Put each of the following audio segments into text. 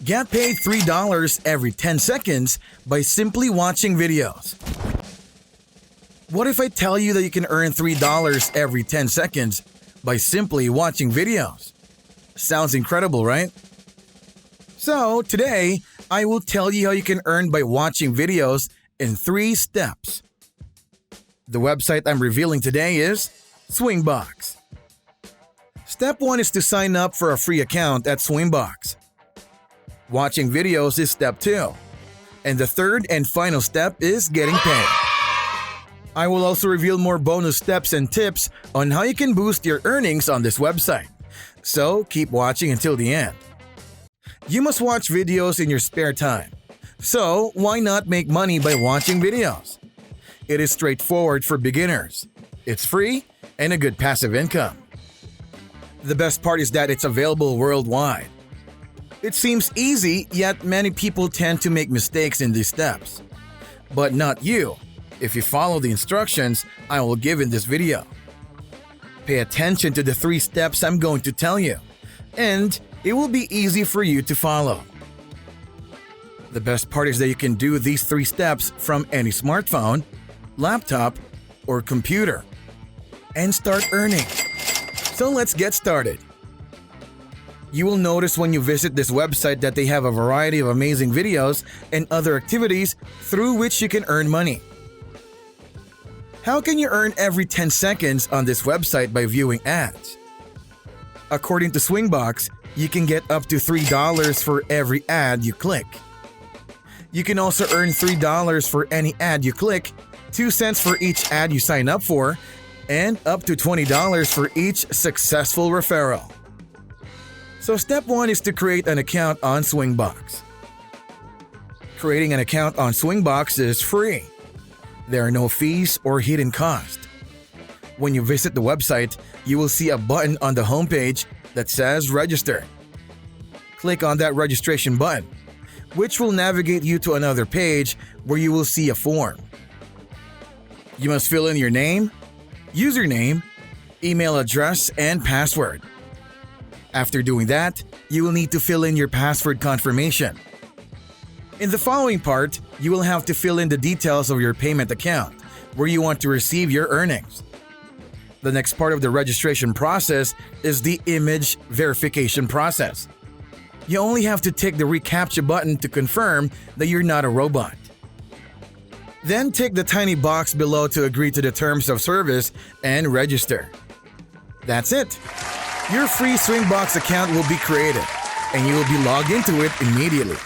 Get paid $3 every 10 seconds by simply watching videos. What if I tell you that you can earn $3 every 10 seconds by simply watching videos? Sounds incredible, right? So today, I will tell you how you can earn by watching videos in 3 steps. The website I'm revealing today is Swingbox. Step 1 is to sign up for a free account at Swingbox. Watching videos is step 2. And the third and final step is getting paid. I will also reveal more bonus steps and tips on how you can boost your earnings on this website. So keep watching until the end. You must watch videos in your spare time. So why not make money by watching videos? It is straightforward for beginners. It's free and a good passive income. The best part is that it's available worldwide. It seems easy, yet many people tend to make mistakes in these steps. But not you, if you follow the instructions I will give in this video. Pay attention to the 3 steps I'm going to tell you, and it will be easy for you to follow. The best part is that you can do these 3 steps from any smartphone, laptop, or computer, and start earning. So let's get started. You will notice when you visit this website that they have a variety of amazing videos and other activities through which you can earn money. How can you earn every 10 seconds on this website by viewing ads? According to Swingbox, you can get up to $3 for every ad you click. You can also earn $3 for any ad you click, 2 cents for each ad you sign up for, and up to $20 for each successful referral. So step 1 is to create an account on Swingbox. Creating an account on Swingbox is free. There are no fees or hidden costs. When you visit the website, you will see a button on the homepage that says Register. Click on that registration button, which will navigate you to another page where you will see a form. You must fill in your name, username, email address, and password. After doing that, you will need to fill in your password confirmation. In the following part, you will have to fill in the details of your payment account, where you want to receive your earnings. The next part of the registration process is the image verification process. You only have to tick the reCAPTCHA button to confirm that you're not a robot. Then tick the tiny box below to agree to the terms of service and register. That's it. Your free Swingbox account will be created, and you will be logged into it immediately.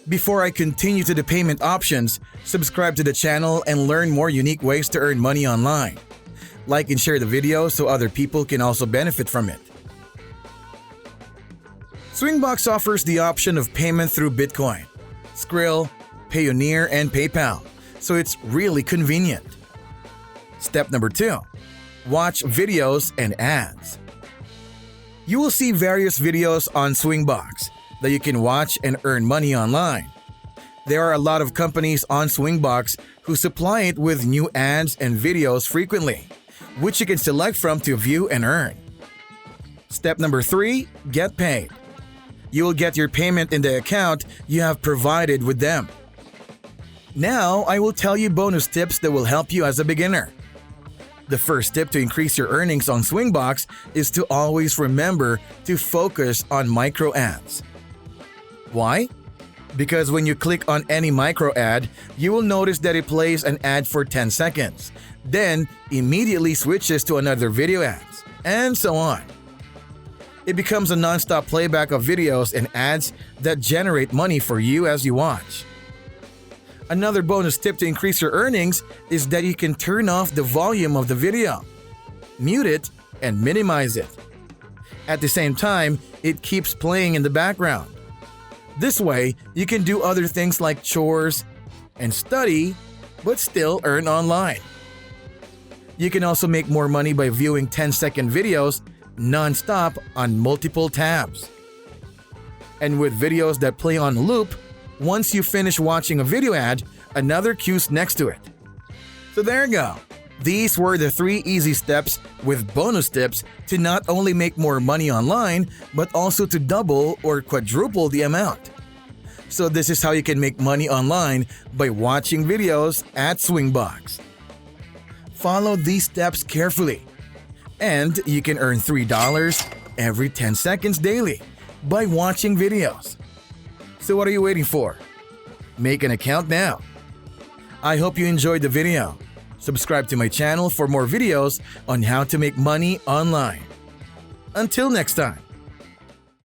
Before I continue to the payment options, subscribe to the channel and learn more unique ways to earn money online. Like and share the video so other people can also benefit from it. Swingbox offers the option of payment through Bitcoin, Skrill, Payoneer, and PayPal, so it's really convenient. Step number 2. Watch videos and ads. You will see various videos on Swingbox that you can watch and earn money online. There are a lot of companies on Swingbox who supply it with new ads and videos frequently, which you can select from to view and earn. Step number 3. Get paid. You will get your payment in the account you have provided with them. Now, I will tell you bonus tips that will help you as a beginner. The first tip to increase your earnings on Swingbox is to always remember to focus on micro ads. Why? Because when you click on any micro ad, you will notice that it plays an ad for 10 seconds, then immediately switches to another video ads, and so on. It becomes a non-stop playback of videos and ads that generate money for you as you watch. Another bonus tip to increase your earnings is that you can turn off the volume of the video, mute it, and minimize it. At the same time, it keeps playing in the background. This way, you can do other things like chores and study, but still earn online. You can also make more money by viewing 10-second videos non-stop on multiple tabs. And with videos that play on loop, once you finish watching a video ad, another cue's next to it. So there you go. These were the 3 easy steps with bonus tips to not only make more money online, but also to double or quadruple the amount. So this is how you can make money online by watching videos at Swingbox. Follow these steps carefully, and you can earn $3 every 10 seconds daily by watching videos. So what are you waiting for? Make an account now. I hope you enjoyed the video. Subscribe to my channel for more videos on how to make money online. Until next time.